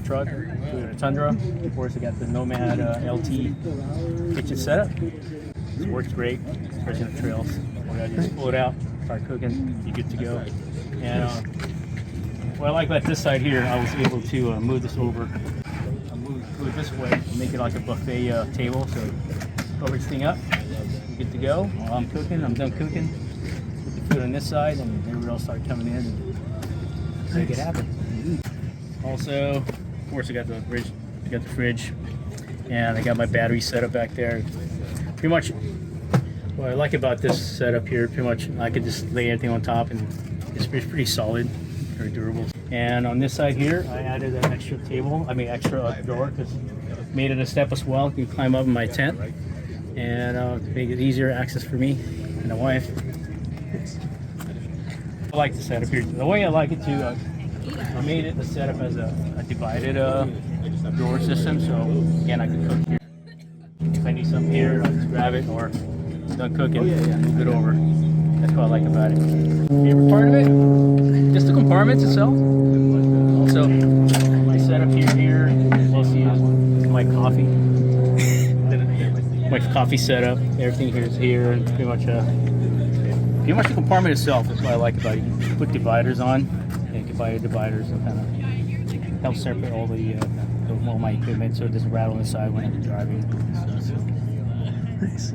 truck, Toyota Tundra. Of course, I got the Nomad LT kitchen setup. It works great, especially on the trails. I just pull it out, start cooking, be good to go. And what I like about this side here, I was able to move this over, move it this way, make it like a buffet table. So cover this thing up, good to go. While I'm cooking, I'm done cooking. Put the food on this side, and everyone else start coming in and make it happen. Also, of course, I got the fridge, and I got my battery set up back there. Pretty much, what I like about this setup here, pretty much I could just lay everything on top, and it's pretty solid, very durable. And on this side here, I added an extra extra drawer, because made it a step as well. You can climb up in my tent, and make it easier access for me and the wife. I like the setup here. The way I like it too, I made it the setup as a divided drawer system. So again, I can cook here. If I need something here, I'll just grab it, or I'm done cooking, move it over. That's what I like about it. Favorite part of it, just the compartments itself. Also, my setup here, you'll see my coffee. My coffee setup, everything here is here, and pretty much the compartment itself is what I like about it. You can put dividers on, and you can buy dividers and kind of help separate all my equipment, so it doesn't rattle inside when I'm driving. Nice.